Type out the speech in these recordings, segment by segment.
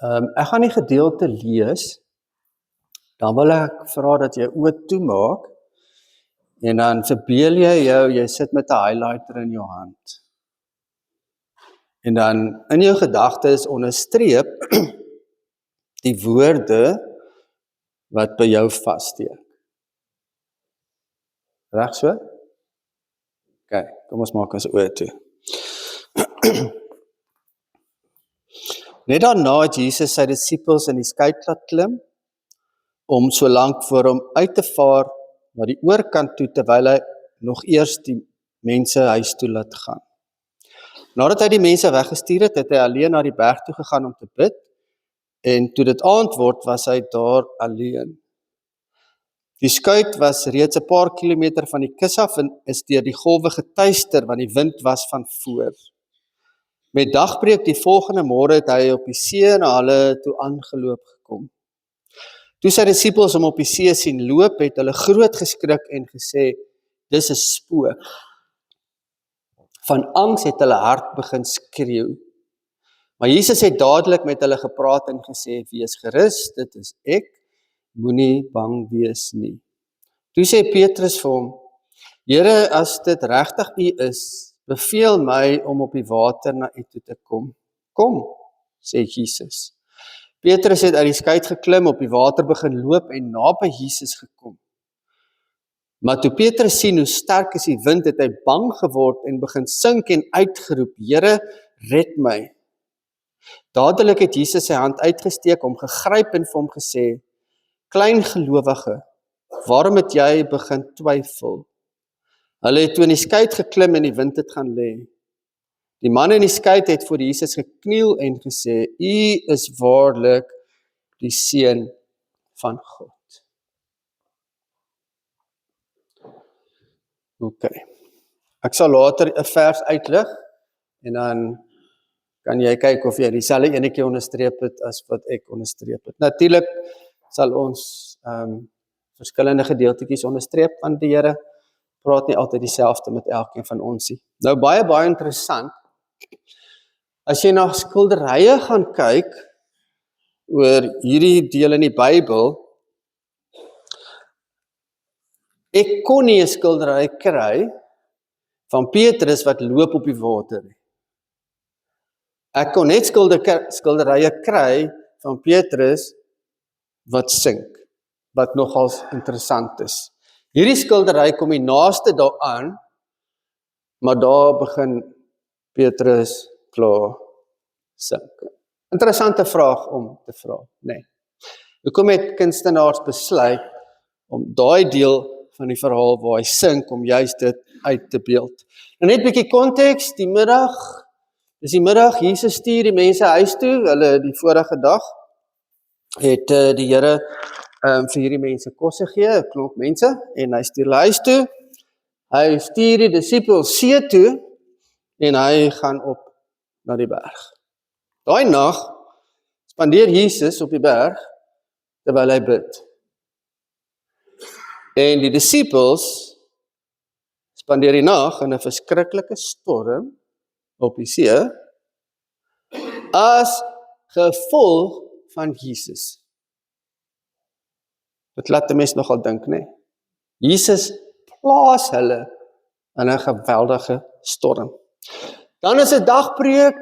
Ek gaan die gedeelte lees, dan wil ek vra dat jy oë toemaak, en dan verbeel jy sit met 'n highlighter in jou hand. En dan in jou gedagtes onderstreep die woorde wat by jou vassteek. Reg so? OK, kom ons maak ons oë toe. Net daarna het Jesus sy disippels in die skei laat klim, om so lank voor hom uit te vaar na die oorkant toe, terwyl hy nog eers die mense huis toe laat gaan. Nadat hy die mense weggestuur het, het hy alleen na die berg toe gegaan om te bid, en toe dit aand word, was hy daar alleen. Die skuit was reeds 'n paar kilometer van die kus af en is deur die golwe getuister, want die wind was van voor. Met dagbreek die volgende môre het hy op die see na hulle toe aangeloop gekom. Toe sy disippels hom op die see sien loop, het hulle groot geskrik en gesê, dis 'n spook. Van angs het hulle hart begin skreeu. Maar Jesus het dadelik met hulle gepraat en gesê, wees gerus, dit is ek, moenie bang wees nie. Toe sê Petrus vir hom, Here, as dit regtig U is, beveel my om op die water na U toe te kom. Kom, sê Jesus. Petrus het uit die skei geklim, op die water begin loop en naby Jesus gekom. Maar toe Petrus sien hoe sterk is die wind, het hy bang geword en begin sink en uitgeroep, Here, red my. Dadelik het Jesus sy hand uitgesteek, hom gegryp en vir hom gesê, klein gelowige, waarom het jy begin twyfel? Hulle het toe in die skei geklim en die wind het gaan lê. Die man in die skei het voor Jesus gekniel en gesê, U is waarlik die Seun van God. OK. Ek sal later 'n vers uitlig, en dan kan jy kyk of jy dieselfde enetjie onderstreep het as wat ek onderstreep het. Natuurlik sal ons verskillende gedeeltetjies onderstreep, want die Here praat nie altyd dieselfde met elkeen van ons nie. Nou baie interessant, as jy na skilderye gaan kyk oor hierdie deel in die Bybel, ek kon nie 'n skildery kry van Petrus wat loop op die water nie. Ek kon net skilderye kry van Petrus wat sink, wat nogals interessant is. Hierdie skildery kom die naaste daaraan, maar daar begin Petrus klaar sink. Interessante vraag om te vra, nee. Hoekom het kunstenaars besluit om daai deel van die verhaal waar hy sink, om juist dit uit te beeld? Nou net 'n bietjie konteks, dis die middag, Jesus stuur die mense huis toe, hulle die vorige dag het die Here vir hierdie mense kos gegee, 'n klomp mense, en hy stuur hulle huis toe, hy stuur die disippels see toe, en hy gaan op na die berg. Daai nag spandeer Jesus op die berg, terwyl hy bid. En die disippels spandeer die nag in 'n verskriklike storm op die see, as gevolg van Jesus. Dit laat die mens nogal dink, nee. Jesus plaas hulle in 'n geweldige storm. Dan is 'n dagbreek,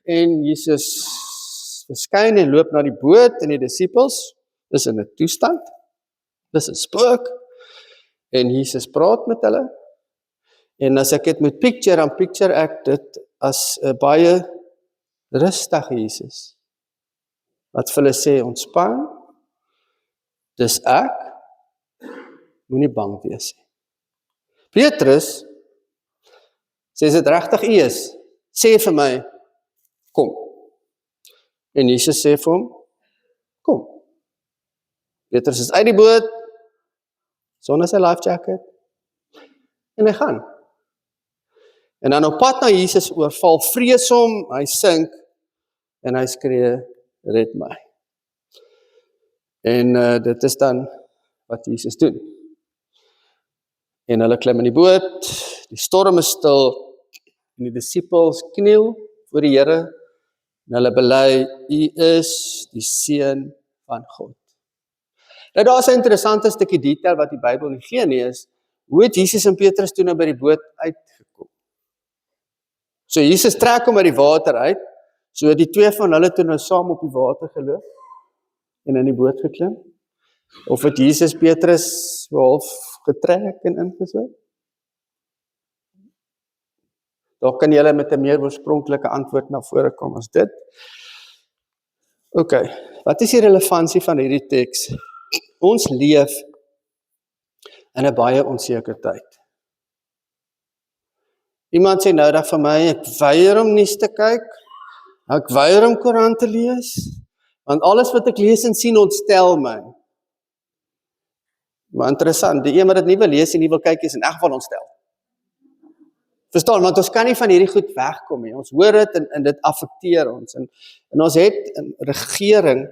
en Jesus verskyn en loop na die boot, en die disippels is in 'n toestand, dis 'n spook, en Jesus praat met hulle, en as ek dit moet picture, dan picture ek dit as 'n baie rustige Jesus, wat vir hulle sê, ontspan, dis ek, moenie bang wees nie. Petrus sê, as dit regtig U is, sê vir my, kom. En Jesus sê vir hom, kom. Petrus is uit die boot, sonder sy life jacket, en hy gaan. En dan op pad na Jesus oorval vrees hom, hy sink, en hy skree, red my. En dit is dan wat Jesus doen. En hulle klim in die boot, die storm is stil, en die disippels kniel voor die Here, En hulle bely, U is die Seun van God. Nou daar is 'n interessante stukkie detail wat die Bybel nie gee nie, is hoe het Jesus en Petrus toe nou by die boot uitgekom? So Jesus trek hom uit die water uit, so die twee van hulle toe nou saam op die water geloop en in die boot geklim, of het Jesus Petrus half getrek en ingesit? Daar kan julle met 'n meer oorspronklike antwoord na vore kom as dit. OK, wat is die relevansie van hierdie teks? Ons leef in 'n baie onseker tyd. Iemand sê nou dat vir my, ek weier om nuus te kyk, ek weier om koerant te lees, want alles wat ek lees en sien ontstel my. Maar interessant, die een wat dit nie wil lees en nie wil kyk is in elk geval ontstel. Verstaan, want ons kan nie van hierdie goed wegkom nie. Ons hoor dit en dit affekteer ons. En ons het 'n regering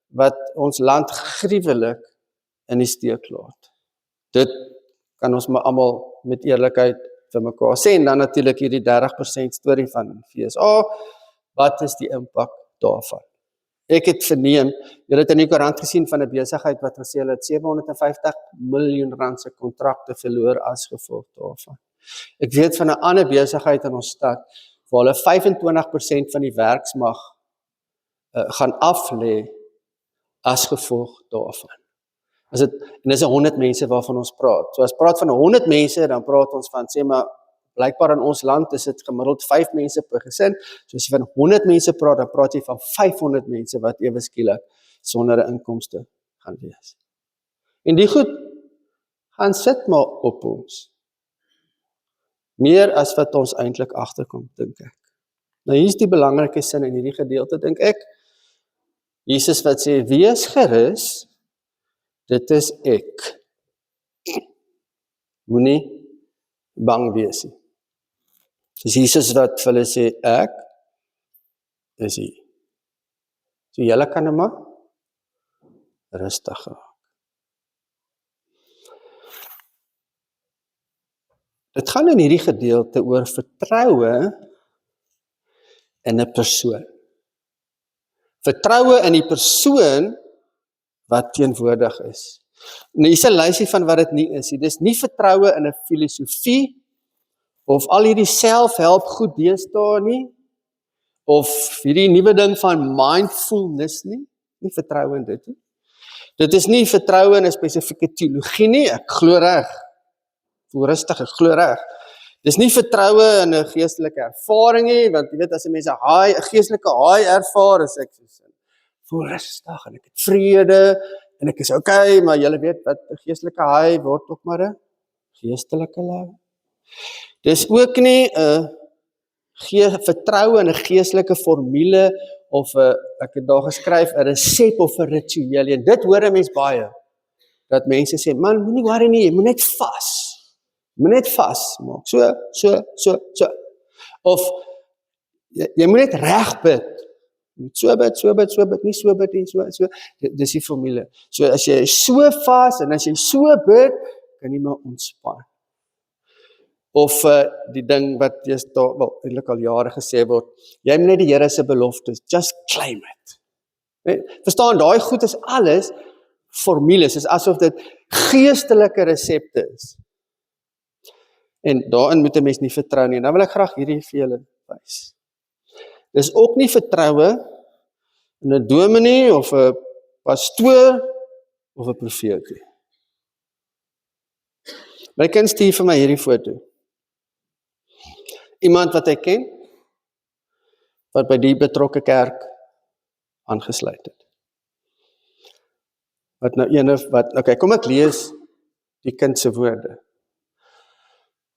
wat ons land gruwelik in die steek laat. Dit kan ons maar almal met eerlikheid vir mekaar sê. En dan natuurlik hierdie 30% storie van FSA. Wat is die impak daarvan? Ek het verneem, julle het in die koerant gesien van 'n besigheid wat gesê hulle het 750 miljoen rand se kontrakte verloor as gevolg daarvan. Ek weet van 'n ander besigheid in ons stad waar hulle 25% van die werksmag gaan aflê as gevolg daarvan. En dis 100 mense waarvan ons praat. So as praat van 100 mense, dan praat ons van, sê maar, blykbaar in ons land is dit gemiddeld 5 mense per gesin. So as jy van 100 mense praat, dan praat jy van 500 mense wat ewe skielik sonder 'n inkomste gaan wees. En die goed gaan sit maar op ons. Meer as wat ons eintlik agterkom, dink ek. Nou hier is die belangrike sin in hierdie gedeelte, dink ek. Jesus wat sê, wees gerus, dit is ek. Moenie bang wees nie. Dis Jesus wat vir hulle sê, ek is hy. So julle kan nou maar rustig raak. Dit gaan in hierdie gedeelte oor vertroue in 'n persoon. Vertroue in die persoon wat teenwoordig is. Nou hier's 'n lysie van wat dit nie is. Dit is nie vertroue in 'n filosofie of al hierdie self-help goed deesdae nie, of hierdie nuwe ding van mindfulness nie. Nie vertroue in dit nie. Dit is nie vertroue in 'n spesifieke teologie nie. Ek glo reg. Voel rustig, ek glo reg. Dis nie vertroue in 'n geestelike ervaring nie, want jy weet as 'n mens 'n geestelike high ervaar, is ek so voel rustig en ek het vrede en ek is okay, maar julle weet wat 'n geestelike high word ook maar 'n geestelike low. Dis ook nie 'n vertroue in 'n geestelike formule of ek het daar geskryf 'n resep of 'n ritueel. En dit hoor 'n mens baie. Dat mense sê, man, moenie worry nie, jy moet net vas. Moet net vas maak. So. Of jy moet net reg bid. So bid, nie so bid nie, so. Dis die formule. So as jy so vas en as jy so bid, kan jy maar ontspan. Of die ding wat eintlik al jare gesê word, jy moet net die Here se beloftes, just claim it. Nee, verstaan, daai goed is alles formules, is asof dit geestelike resepte is. En daarin moet 'n mens nie vertrou nie. Nou wil ek graag hierdie vir julle wys. Dis ook nie vertroue in 'n dominee of 'n pastoor of 'n profeet nie. My kind stuur vir my hierdie foto. Iemand wat hy ken, wat by die betrokke kerk aangesluit het. Okay, kom ek lees die kind se woorde.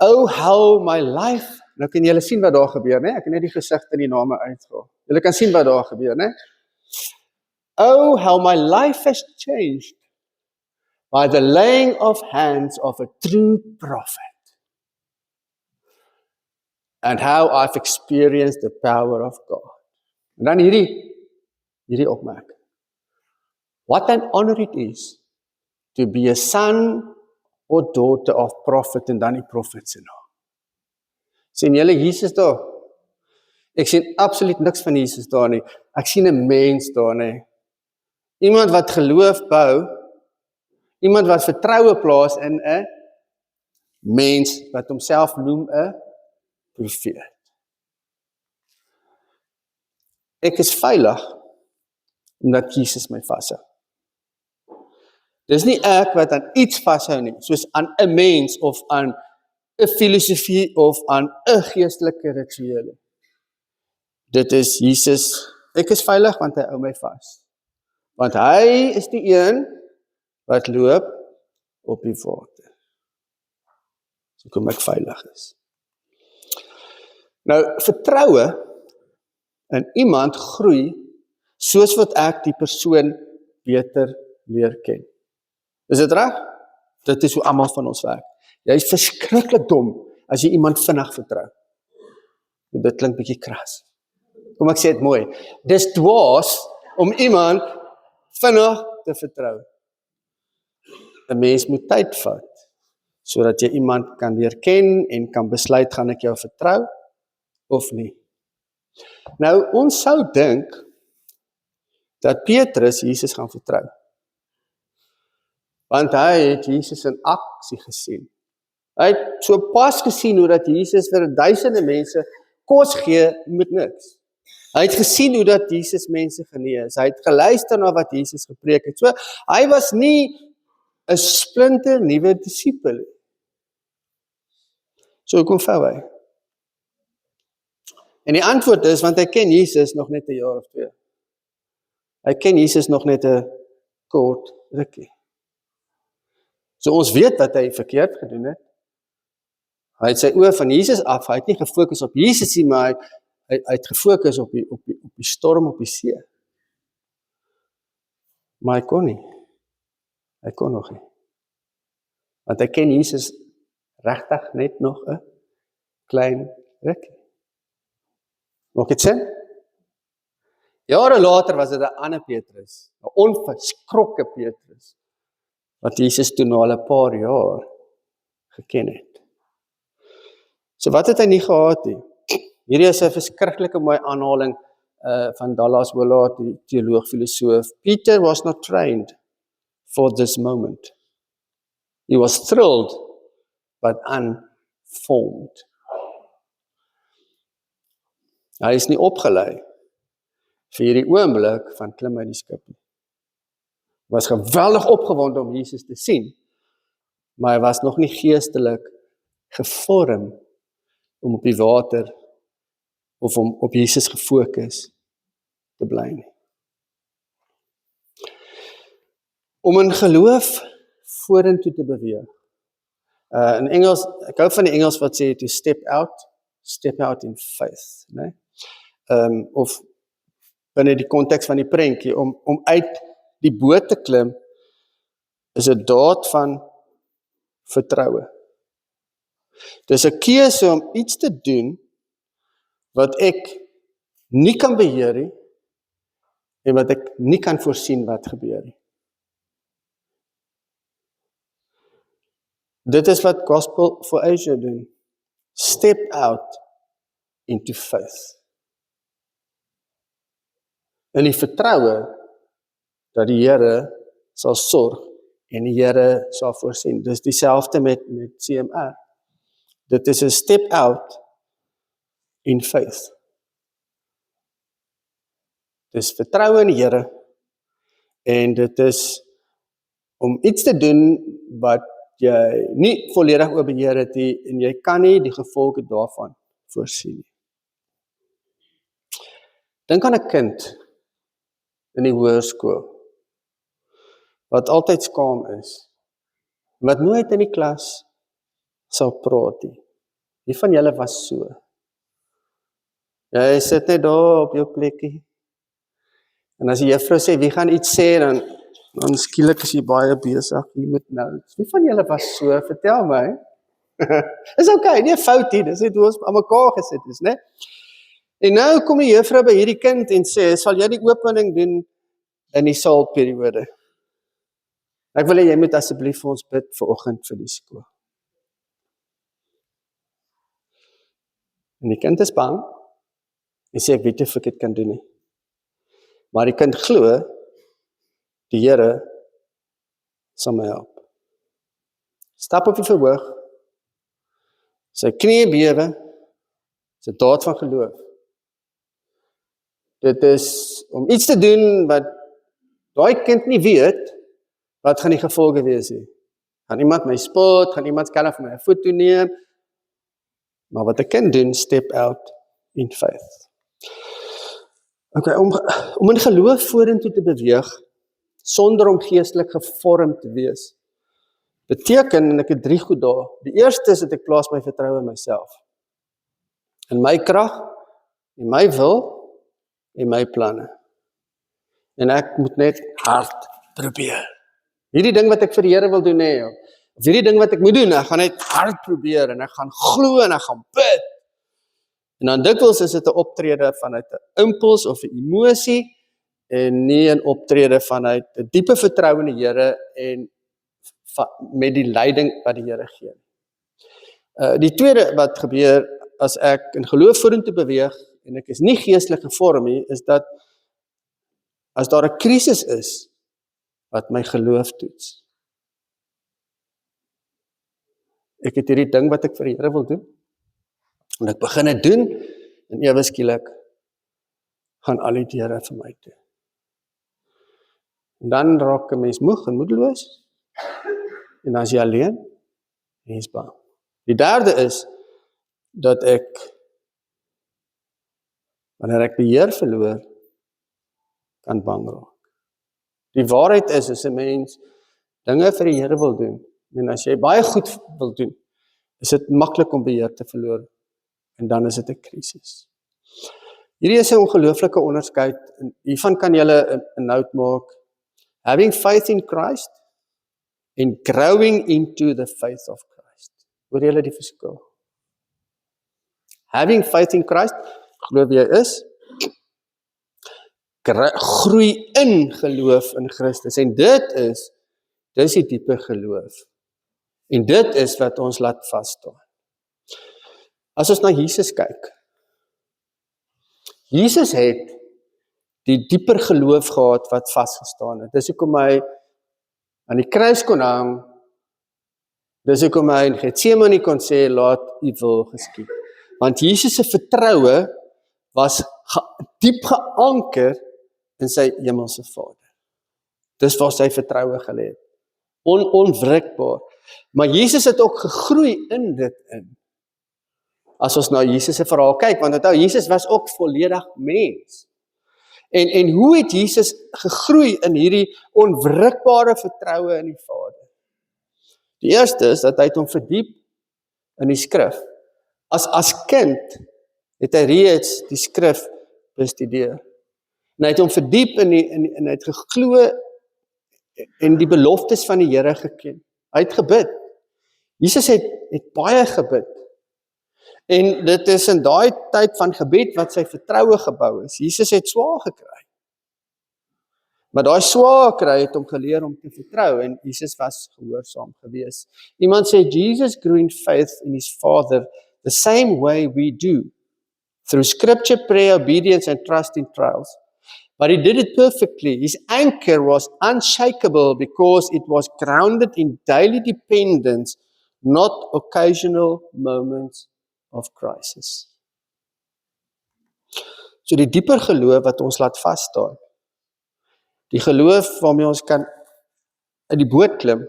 Oh, how my life, nou kan julle sien wat daar gebeur, né? Ek het net die gesigte en die name uitgehaal. Julle kan sien wat daar gebeur, né? Oh, how my life has changed by the laying of hands of a true prophet. And how I've experienced the power of God. En dan hierdie opmerking. What an honor it is to be a son or daughter of prophet, en dan die prophet se naam. Sien julle Jesus daar? Ek sien absoluut niks van Jesus daar nie. Ek sien 'n mens daar nie. Iemand wat geloof bou, iemand wat vertroue plaas in 'n mens wat homself noem 'n profeet. Ek is veilig omdat Jesus my vashou. Dis nie ek wat aan iets vashou nie, soos aan 'n mens of aan 'n filosofie of aan 'n geestelike rituele. Dit is Jesus. Ek is veilig want hy hou my vas. Want hy is die een wat loop op die water. So kom ek veilig is. Nou, vertroue in iemand groei soos wat ek die persoon beter leer ken. Is dit reg? Dit is hoe almal van ons werk. Jy is verskriklik dom as jy iemand vinnig vertrou. Dit klink bietjie kras. Kom ek sê dit mooi. Dis dwaas om iemand vinnig te vertrou. 'n Mens moet tyd vat, sodat jy iemand kan leer ken en kan besluit, gaan ek jou vertrou of nie. Nou, ons sou dink dat Petrus Jesus gaan vertrou. Want hy het Jesus in aksie gesien. Hy het so pas gesien hoe dat Jesus vir duisende mense kos gee met niks. Hy het gesien hoe dat Jesus mense genees. Hy het geluister na wat Jesus gepreek het. So, hy was nie 'n splinter nuwe disipel nie. So, hoekom vou hy? En die antwoord is, want hy ken Jesus nog net 'n jaar of 2. Hy ken Jesus nog net 'n kort rukkie. So ons weet wat hy verkeerd gedoen het. Hy het sy oë van Jesus af, hy het nie gefokus op Jesus nie, maar hy het gefokus op die storm op die see. Maar hy kon nie. Hy kon nog nie. Want hy ken Jesus regtig net nog 'n klein rukkie. Maak dit sin? Jare later was dit 'n ander Petrus, 'n onverskrokke Petrus, wat Jesus toe na al 'n paar jaar geken het. So wat het hy nie gehad nie? Hierdie is 'n verskriklike mooi aanhaling van Dallas Willard, die teoloog, filosoof. Peter was not trained for this moment. He was thrilled, but unformed. Hy is nie opgelei vir hierdie oomblik van klim uit die skip nie. Hy was geweldig opgewonde om Jesus te sien, maar hy was nog nie geestelik gevorm om op die water of om op Jesus gefokus te bly nie. Om in geloof vorentoe te beweeg. In Engels, ek hou van die Engels wat sê to step out in faith, né? Of binne die konteks van die prentjie, om uit die boot te klim, is 'n daad van vertroue. Dis 'n keuse om iets te doen wat ek nie kan beheer nie en wat ek nie kan voorsien wat gebeur nie. Dit is wat Gospel for Asia doen. Step out into faith. In die vertroue dat die Here sal sorg en die Here sal voorsien. Dis dieselfde met CMR. Dit is 'n step out in faith. Dis vertroue in die Here en dit is om iets te doen wat jy nie volledig oor beheer het nie en jy kan nie die gevolge daarvan voorsien nie. Dink aan 'n kind in die hoërskool wat altyd skaam is, wat nooit in die klas sal praat nie. Wie van julle was so? Jy sit net daar op jou plekkie. En as die juffrou sê, wie gaan iets sê, dan skielik is jy baie besig hier met notes. Wie van julle was so? Vertel my. Is okay, nie 'n fout nie, dis net hoe ons aan mekaar gesit is, né? En nou kom die juffrou by hierdie kind en sê, sal jy die opening doen in die saalperiode? Ek wil hê jy moet asseblief vir ons bid vanoggend vir die skool. En die kind is bang. en sê ek weet nie of ek dit kan doen nie. Maar die kind glo, die Here sal my help. Stap op die verhoog, sy knie bewe, is 'n daad van geloof. Dit is om iets te doen wat daai kind nie weet, wat gaan die gevolge wees nie. Gaan iemand my spot, gaan iemand skelm vir my 'n foto neem, maar wat ek kan doen, step out in faith. Okay, om in geloof vorentoe te beweeg, sonder om geestelik gevormd te wees, beteken, en ek het 3 goed daar, die eerste is dat ek plaas my vertroue in myself, in my krag, in my wil, en my planne. En ek moet net hard probeer. Hierdie ding wat ek vir die Here wil doen, of hierdie ding wat ek moet doen, ek gaan net hard probeer, en ek gaan glo, en ek gaan bid. En dan dikwels is dit 'n optrede vanuit 'n impuls of 'n emosie, en nie 'n optrede vanuit 'n diepe vertroue in die Here, en met die leiding wat die Here gee. Die tweede wat gebeur, as ek in geloof vorentoe beweeg, en ek is nie geestelik gevorm nie, is dat, as daar 'n krisis is, wat my geloof toets. Ek het hierdie ding wat ek vir die Here wil doen, en ek begin dit doen, en ewe skielik gaan al die deure vir my toe. En dan raak 'n mens moeg en moedeloos, en dan is jy alleen, en jy is bang. Die derde is, dat ek, wanneer ek beheer verloor, kan bang raak. Die waarheid is, as 'n mens dinge vir die Here wil doen, en as jy baie goed wil doen, is dit maklik om beheer te verloor, en dan is dit 'n krisis. Hierdie is 'n ongelooflike onderskeid, en hiervan kan julle 'n note maak. Having faith in Christ, and growing into the faith of Christ. Hoor julle die verskil? Having faith in Christ, glo jy is, groei in geloof in Christus, en dis die diepe geloof, en dit is wat ons laat vasstaan. As ons na Jesus kyk, Jesus het die dieper geloof gehad wat vasgestaan het. Dis hoekom hy aan die kruis kon hang, dis hoekom hy in Getsemane kon sê, laat u wil geskied. Want Jesus se vertroue was diep geanker in sy hemelse Vader. Dis waar sy vertroue gelê het. Onwrikbaar. Maar Jesus het ook gegroei in dit in. As ons na Jesus se verhaal kyk, want onthou, Jesus was ook volledig mens. En hoe het Jesus gegroei in hierdie onwrikbare vertroue in die Vader? Die eerste is dat hy het hom verdiep in die skrif. As kind het hy reeds die skrif bestudeer. En hy het hom verdiep en hy het geglo en die beloftes van die Here geken. Hy het gebid. Jesus het baie gebid. En dit is in daai tyd van gebed wat sy vertroue gebou is. Jesus het swaar gekry. Maar daai swaar kry het hom geleer om te vertrou, en Jesus was gehoorsaam gewees. Iemand sê, Jesus grew in faith in his Father the same way we do, through scripture, prayer, obedience, and trust in trials. But he did it perfectly. His anchor was unshakable because it was grounded in daily dependence, not occasional moments of crisis. So die dieper geloof wat ons laat vasstaan, die geloof waarmee ons kan in die boot klim,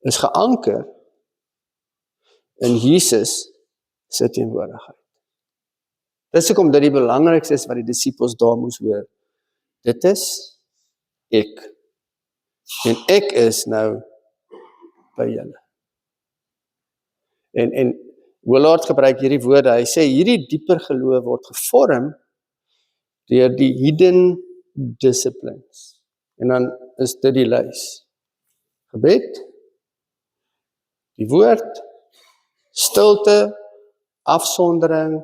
is geanker in Jesus se teenwoordigheid. Dis hoekom dit die belangrikste is wat die disippels daar moes hoor. Dit is ek. En ek is nou by julle. En Willard gebruik hierdie woorde, hy sê hierdie dieper geloof word gevorm deur die hidden disciplines. En dan is dit die lys. Gebed, die woord, stilte, afsondering,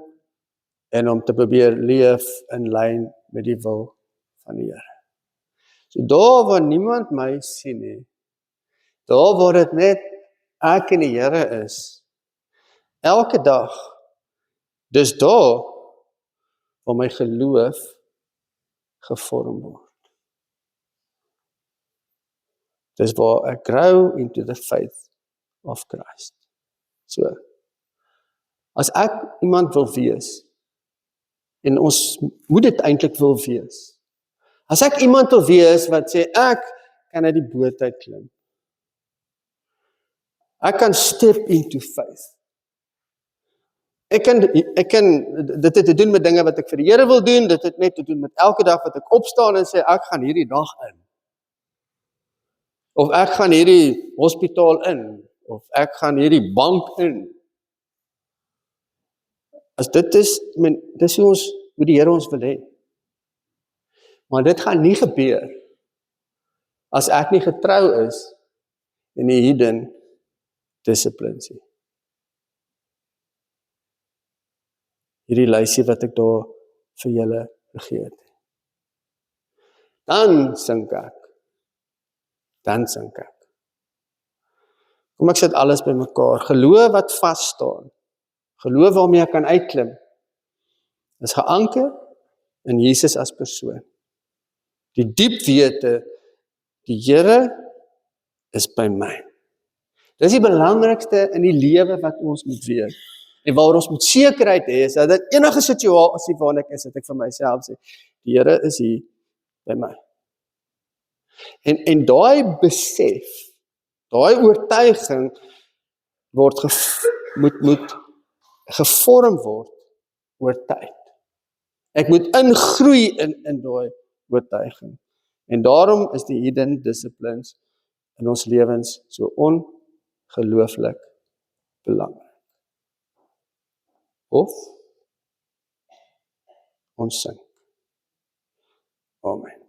en om te probeer leef in lyn met die wil van die Here. So daar waar niemand my sien nie, daar waar dit net ek en die Here is, elke dag, dis daar waar my geloof gevorm word. Dis waar ek grow into the faith of Christ. So, as ek iemand wil wees, en ons moet dit eintlik wil wees. As ek iemand wil wees wat sê, ek kan uit die boot uit klim. Ek kan step into faith. Ek kan dit het te doen met dinge wat ek vir die Here wil doen, dit het net te doen met elke dag wat ek opstaan en sê, ek gaan hierdie dag in. Of ek gaan hierdie hospitaal in, of ek gaan hierdie bank in. As dit is, dis hoe die Here ons wil hê. Maar dit gaan nie gebeur, as ek nie getrou is, in die hidden disciplines. Hierdie lysie wat ek daar vir julle gegee het. Dan sink ek. Kom ek sit alles by mekaar. Geloof wat vas staan. Geloof waarmee ek kan uitklim. Is geanker in Jesus as persoon. Die diep wete, die Here is by my. Dis die belangrikste in die lewe wat ons moet weet. En waar ons moet sekerheid hê, is dat enige situasie waarin ek is, dat ek vir myself sê, die Here is hier by my. En daai besef, daai oortuiging moet gevorm word oor tyd. Ek moet ingroei in daai oortuiging. En daarom is die hidden disciplines in ons lewens so ongelooflik belangrik. Of ons sing. Amen.